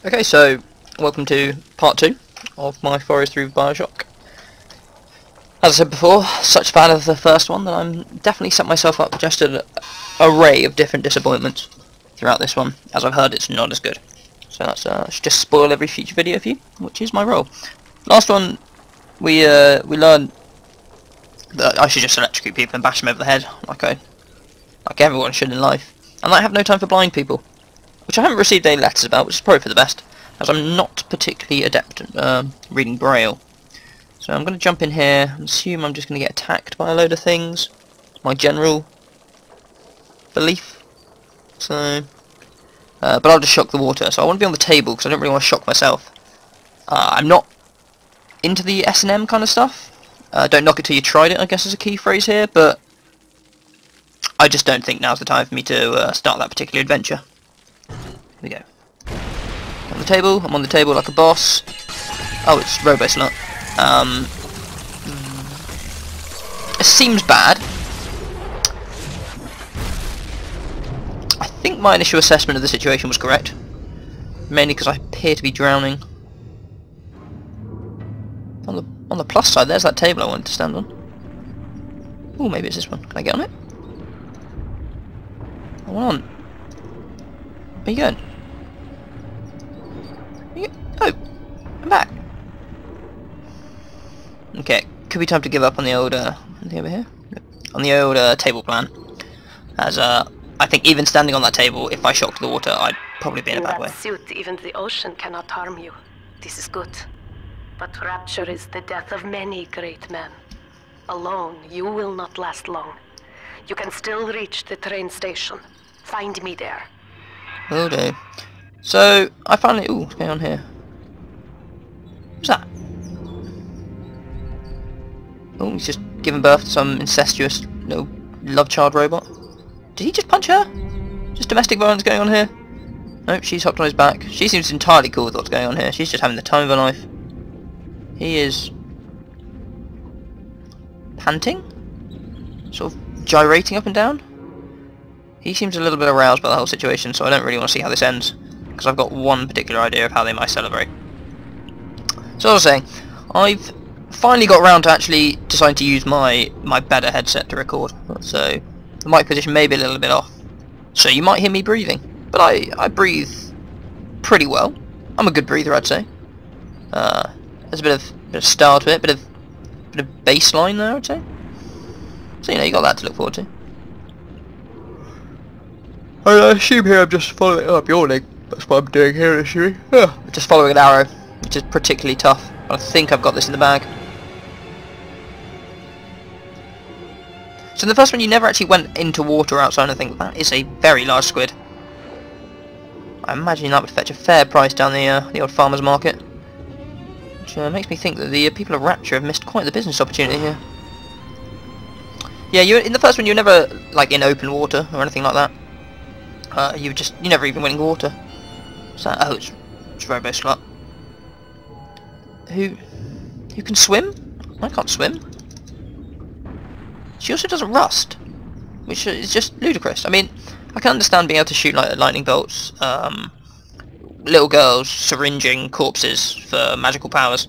Okay, so welcome to part 2 of my foray through Bioshock. As I said before, such a fan of the first one that I'm definitely set myself up for just an array of different disappointments throughout this one, as I've heard it's not as good. So that's should just spoil every future video for you, which is my role. Last one, we learned that I should just electrocute people and bash them over the head, like everyone should in life, and I have no time for blind people. Which I haven't received any letters about, which is probably for the best, as I'm not particularly adept at reading Braille. So I'm going to jump in here and assume I'm just going to get attacked by a load of things. It's my general belief. So, but I'll just shock the water. So I want to be on the table because I don't really want to shock myself. I'm not into the S&M kind of stuff. Don't knock it till you tried it, I guess is a key phrase here, but I just don't think now's the time for me to start that particular adventure. Here we go. On the table, I'm on the table like a boss. Oh, it's Robo Slut. It seems bad. I think my initial assessment of the situation was correct. Mainly because I appear to be drowning. On the plus side, there's that table I wanted to stand on. Oh, maybe it's this one. Can I get on it? Come on. Where are you going? Oh, I'm back. Okay, could be time to give up on the old, anything over here? On the old table plan. As I think even standing on that table, if I shocked the water, I'd probably be in a bad way. In that suit, even the ocean cannot harm you. This is good. But rapture is the death of many great men. Alone, you will not last long. You can still reach the train station. Find me there. Will do. So, I finally... Ooh, what's going on here? What's that? Oh, he's just given birth to some incestuous little love child robot. Did he just punch her? Just domestic violence going on here? Nope, she's hopped on his back. She seems entirely cool with what's going on here. She's just having the time of her life. He is... panting? Sort of gyrating up and down? He seems a little bit aroused by the whole situation, so I don't really want to see how this ends, because I've got one particular idea of how they might celebrate. So I was saying, I've finally got around to actually deciding to use my better headset to record, so the mic position may be a little bit off. So you might hear me breathing, but I breathe pretty well. I'm a good breather, I'd say. There's a bit of style to it, bit of bass line there, I'd say. So you got that to look forward to. I assume here I'm just following up your leg. That's what I'm doing here, assuming. Yeah. Just following an arrow, which is particularly tough. But I think I've got this in the bag. So in the first one you never actually went into water outside, and I think that is a very large squid. I imagine that would fetch a fair price down the old farmer's market. Which makes me think that the people of Rapture have missed quite the business opportunity here. Yeah, in the first one you were never like in open water or anything like that. You never even went in water. So, oh, it's Robo Slut. Who can swim? I can't swim. She also doesn't rust, which is just ludicrous. I mean, I can understand being able to shoot like lightning bolts, little girls syringing corpses for magical powers,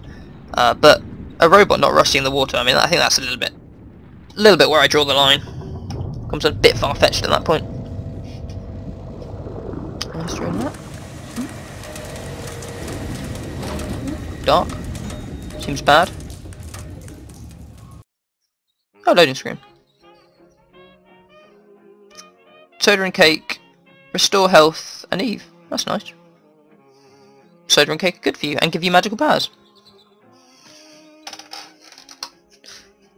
but a robot not rusting in the water. I mean, I think that's a little bit where I draw the line. Comes a bit far-fetched at that point. Nice doing that. Dark. Seems bad. Oh, loading screen. Soda and cake. Restore health and Eve. That's nice. Soda and cake are good for you and give you magical powers.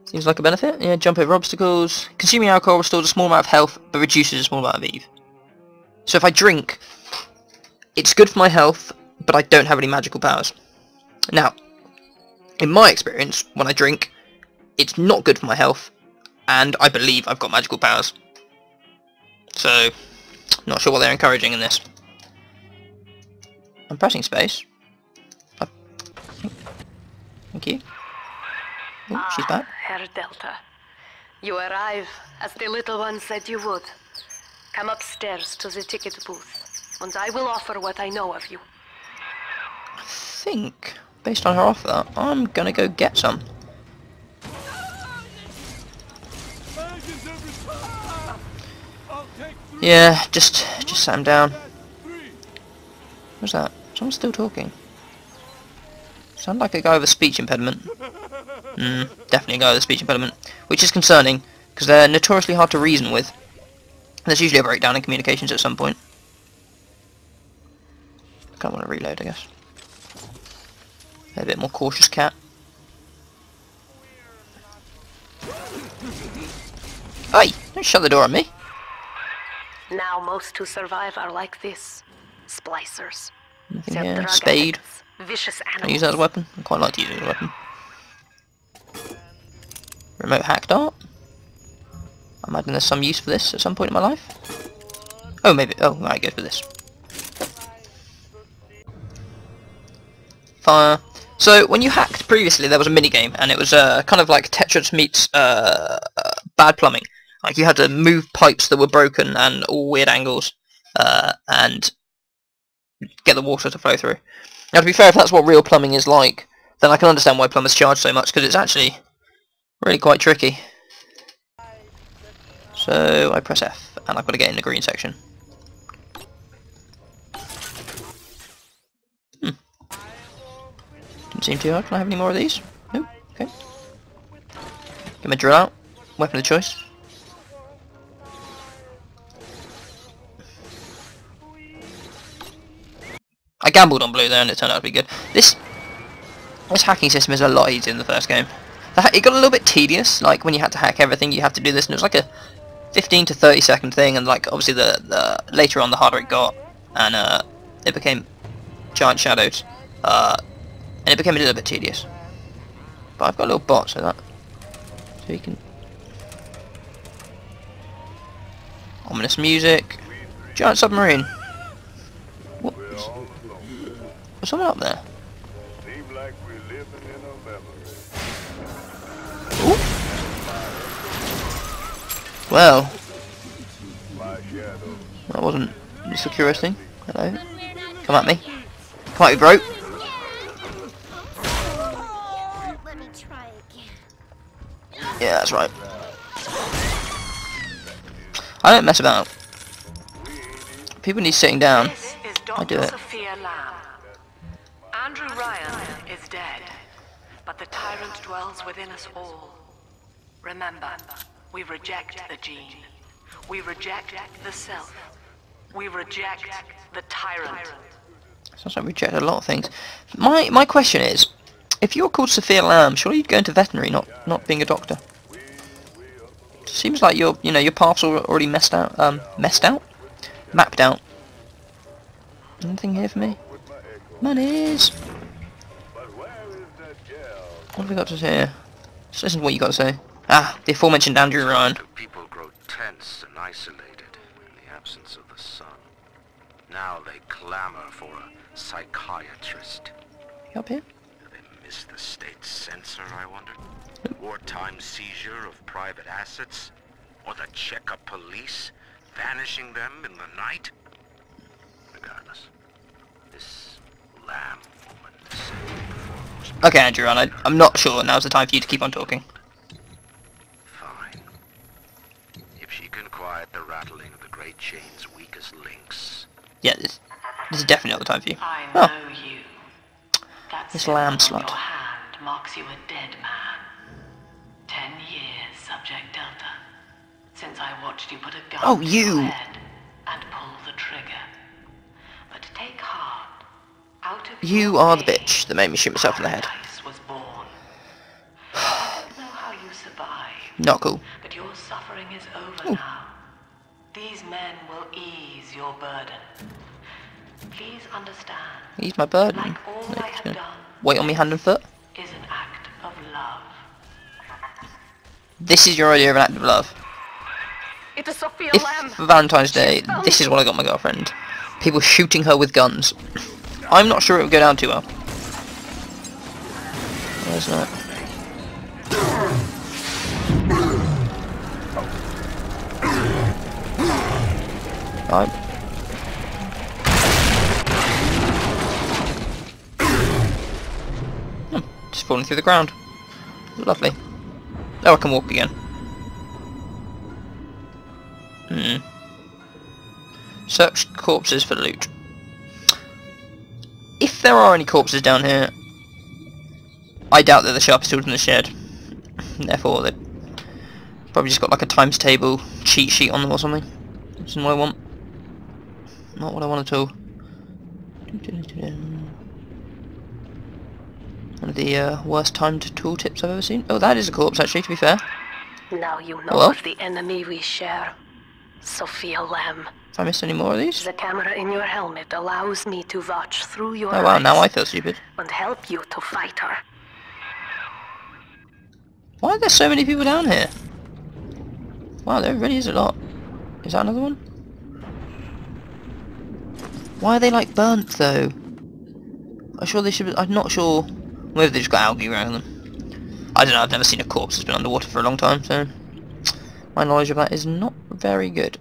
Seems like a benefit. Yeah, jump over obstacles. Consuming alcohol restores a small amount of health but reduces a small amount of Eve. So if I drink, it's good for my health, but I don't have any magical powers. Now, in my experience, when I drink, it's not good for my health, and I believe I've got magical powers. So, not sure what they're encouraging in this. I'm pressing space. Thank you. Oh, she's back. Herr Delta. You arrive as the little one said you would. Come upstairs to the ticket booth, and I will offer what I know of you. I think, based on her offer, I'm gonna go get some. Yeah, just sat him down. What's that? Someone's still talking. Sound like a guy with a speech impediment. Definitely a guy with a speech impediment. Which is concerning, because they're notoriously hard to reason with. There's usually a breakdown in communications at some point. I kind of want to reload, I guess. A bit more cautious cat. Hey! Don't shut the door on me! Now most who survive are like this. Splicers. Nothing They're here. drug Spade. addicts, vicious Can I animals. use that as a weapon? I quite like to use it as a weapon. Remote hack dart. I imagine there's some use for this at some point in my life. Oh, maybe. Oh, right, go for this. Fire. So, when you hacked previously, there was a minigame, and it was kind of like Tetris meets bad plumbing. Like, you had to move pipes that were broken and all weird angles, and get the water to flow through. Now, to be fair, if that's what real plumbing is like, then I can understand why plumbers charge so much, because it's actually really quite tricky. So, I press F, and I've got to get in the green section. Didn't seem too hard. Can I have any more of these? No? Okay. Get my drill out. Weapon of choice. I gambled on blue there and it turned out to be good. This hacking system is a lot easier than the first game. It got a little bit tedious, like when you had to hack everything you have to do this, and it was like a 15 to 30 second thing, and like obviously the later on the harder it got, and it became giant shadows, and it became a little bit tedious. But I've got a little bot so you can... Ominous music. Giant submarine. What? Was someone up there? Ooh. Well, that wasn't the curious thing. Hello. Come at me. Come at me, bro. Let me try again. Yeah, that's right. I don't mess about. People need sitting down. This is I do Dr. it. Sophia Lamb. Andrew Ryan is dead, but the tyrant dwells within us all. Remember, we reject the gene. We reject the self. We reject the tyrant. Sounds like we reject a lot of things. My question is, if you're called Sophia Lamb, surely you'd go into veterinary, not being a doctor. Seems like your paths are already mapped out. Anything here for me? Monies. What have we got to say here? Just listen to what you got to say. Ah, the aforementioned Andrew Ryan. People grow tense and isolated in the absence of the sun. Now they clamor for a psychiatrist. You up here? Do they miss the state censor, I wonder? Wartime seizure of private assets? Or the checkup police vanishing them in the night? Regardless, this Lamb woman said before. Okay, Andrew Ryan, I'm not sure now's the time for you to keep on talking. Fine. If she can quiet the rattling of the great chain's weakest links. Yeah, this is definitely not the time for you. I Oh, know you. That this symbol lamb on slut. your hand marks you a dead man. 10 years, Subject Delta, since I watched you put a gun Oh, to you. your head and pull the trigger. But take heart. Out of You your are the pain, bitch that made me shoot myself in the head. paradise was born. I don't know how you survived, Not cool. but your suffering is over now. These men will ease your burden. Please understand. He's my burden. Like all I have done Wait on me hand and foot. is an act of love. This is your idea of an act of love. It is Sophia If Lamb. for Valentine's Day, this is what I got my girlfriend. People shooting her with guns. I'm not sure it would go down too well. Where's that? Right. Just falling through the ground. Lovely. Oh, I can walk again. Search corpses for loot. If there are any corpses down here, I doubt they're the sharpest tools in the shed. Therefore, they've probably just got like a times table cheat sheet on them or something. Which isn't what I want. Not what I want at all. One of the worst timed tooltips I've ever seen. Oh, that is a corpse actually, to be fair. Now you know of the enemy we share. Sophia Lamb. If I missed any more of these? The camera in your helmet allows me to watch through your Oh wow, eyes now I feel stupid. and help you to fight her. Why are there so many people down here? Wow, there really is a lot. Is that another one? Why are they like burnt though? I'm sure they should be, I'm not sure. Maybe they just got algae around them. I don't know, I've never seen a corpse that's been underwater for a long time, so my knowledge of that is not very good.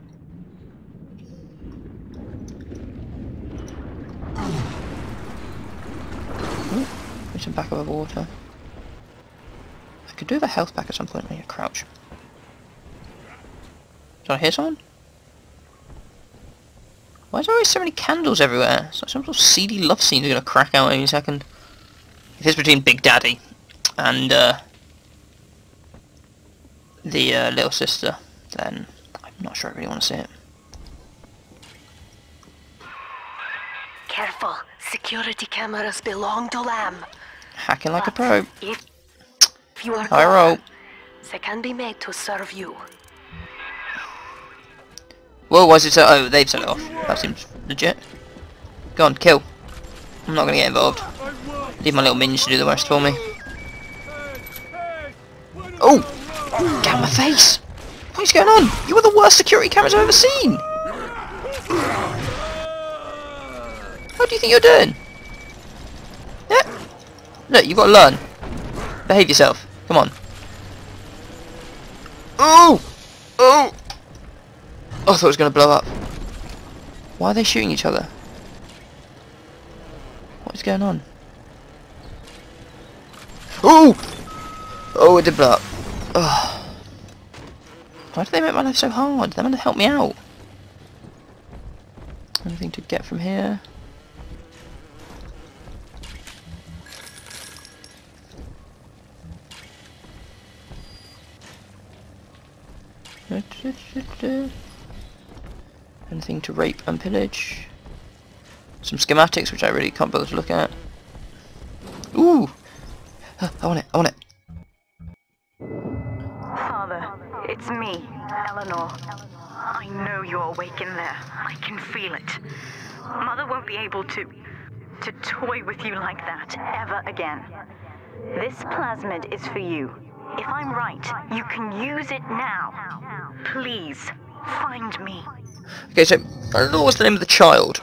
Ooh, there's some back over water. I could do with a health pack at some point. I need to crouch. Did I hear someone? Why is there always so many candles everywhere? It's like some sort of seedy love scene is going to crack out any second. If it's between Big Daddy and the little sister, then I'm not sure I really want to see it. Careful. Security cameras belong to Lamb. Hacking like a pro. If you are I roll. they can be made to serve you. Whoa, why is it so? Oh, they've set it off. That seems legit. Go on, kill. I'm not going to get involved. Leave my little minions to do the rest for me. Oh! Get out of my face! What is going on? You are the worst security cameras I've ever seen! What do you think you're doing? Yeah. Look, you've got to learn. Behave yourself. Come on. Oh! Oh! Oh, I thought it was going to blow up. Why are they shooting each other? What is going on? Oh! Oh, it did blow up. Oh. Why do they make my life so hard? They're meant to help me out. Anything to get from here? Anything to rape and pillage? Some schematics, which I really can't bother to look at. Ooh! I want it, I want it. Father, it's me, Eleanor. I know you're awake in there. I can feel it. Mother won't be able to toy with you like that ever again. This plasmid is for you. If I'm right, you can use it now. Please, find me. Okay, so I don't know what's the name of the child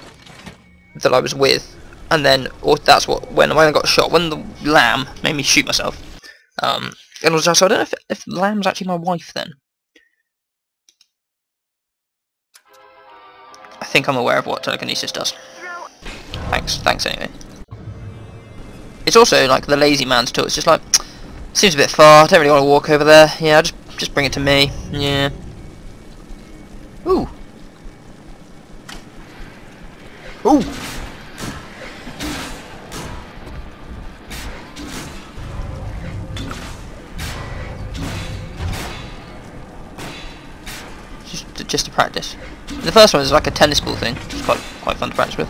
that I was with, and then, or that's what, when I got shot, when the lamb made me shoot myself. And also, so I don't know if Lamb's actually my wife then. I think I'm aware of what telekinesis does. Thanks anyway. It's also like the lazy man's tool. It's just like, seems a bit far. I don't really want to walk over there. Yeah, just bring it to me. Yeah. Ooh. Ooh. Just to practice. The first one is like a tennis ball thing. It's quite fun to practice with.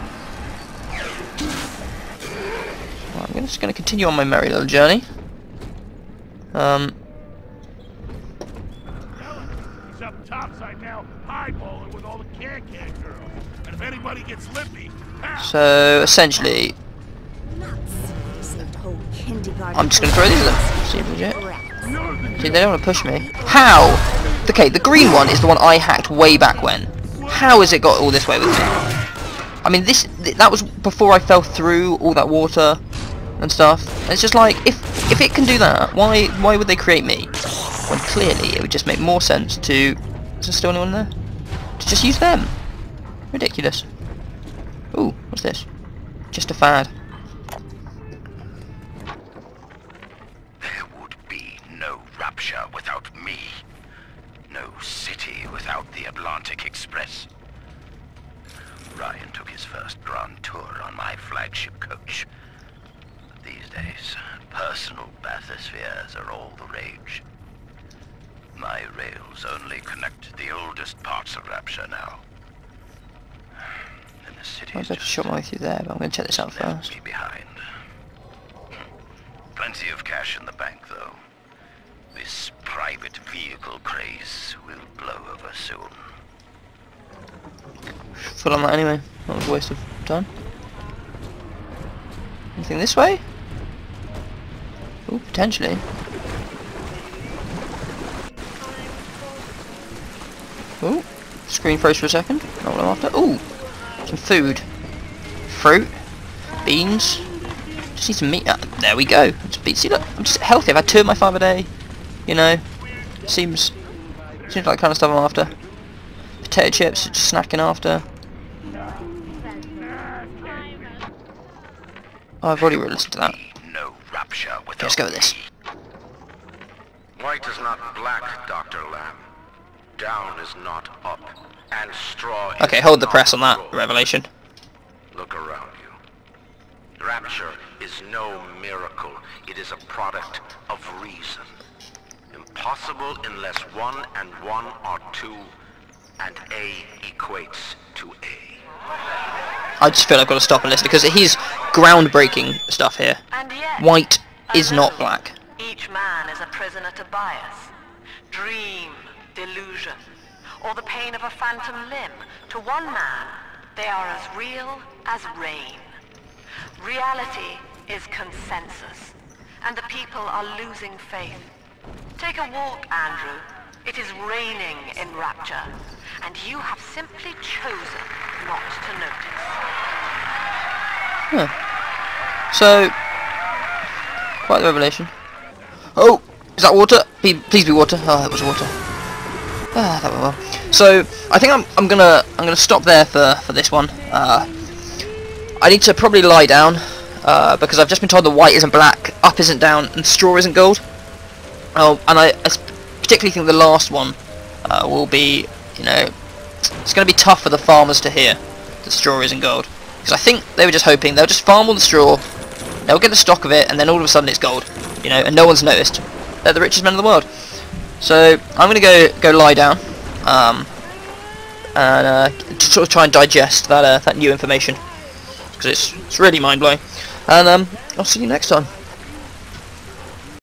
Right, I'm just going to continue on my merry little journey. He's up topside now, highballing with all the can-can girls. And if anybody gets lippy, so essentially, I'm just going to throw these at them. See if legit. See, they don't want to push me. How? Okay, the green one is the one I hacked way back when. How has it got all this way with me? I mean, that was before I fell through all that water and stuff. And it's just like, if it can do that, why would they create me? When clearly it would just make more sense to... Is there still anyone there? To just use them. Ridiculous. Ooh, what's this? Just a fad. Pink Express. Ryan took his first grand tour on my flagship coach. These days, personal bathyspheres are all the rage. My rails only connect the oldest parts of Rapture now. And the city I've got to shot my way through there, but I'm going to check this out left first. me behind. Plenty of cash in the bank, though. This private vehicle craze will blow over soon. Full on that anyway. That was a waste of time. Anything this way? Oh, potentially. Oh, screen froze for a second. Not what I'm after. Oh, some food. Fruit. Beans. Just need some meat. There we go. See, look, I'm just healthy. I've had 2 of my 5 a day. You know, seems like the kind of stuff I'm after. Potato chips, just snacking after. Oh, I've already listened to that. No Rapture without Let's go with this. White is not black, Dr. Lamb. Down is not up, and straw is Okay, hold the not press on that gold. revelation. Look around you. Rapture is no miracle. It is a product of reason. Impossible unless 1 and 1 are 2, and A equates to A. I just feel I've got to stop and listen because he's groundbreaking stuff here. And yet, White is not alone, black. Each man is a prisoner to bias, dream, delusion, or the pain of a phantom limb. To one man, they are as real as rain. Reality is consensus, and the people are losing faith. Take a walk, Andrew. It is raining in Rapture, and you have simply chosen not to notice. Huh. So, quite the revelation. Oh, is that water? Please be water. Oh, that was water. Ah, that went well. So, I think I'm gonna stop there for this one. I need to probably lie down because I've just been told the white isn't black, up isn't down, and straw isn't gold. Oh, and I particularly think the last one will be, you know, it's going to be tough for the farmers to hear that straw isn't gold. Because I think they were just hoping they'll just farm all the straw, they'll get the stock of it, and then all of a sudden it's gold. You know, and no one's noticed. They're the richest men in the world. So I'm going to go lie down and sort of try and digest that new information because it's really mind blowing. And I'll see you next time.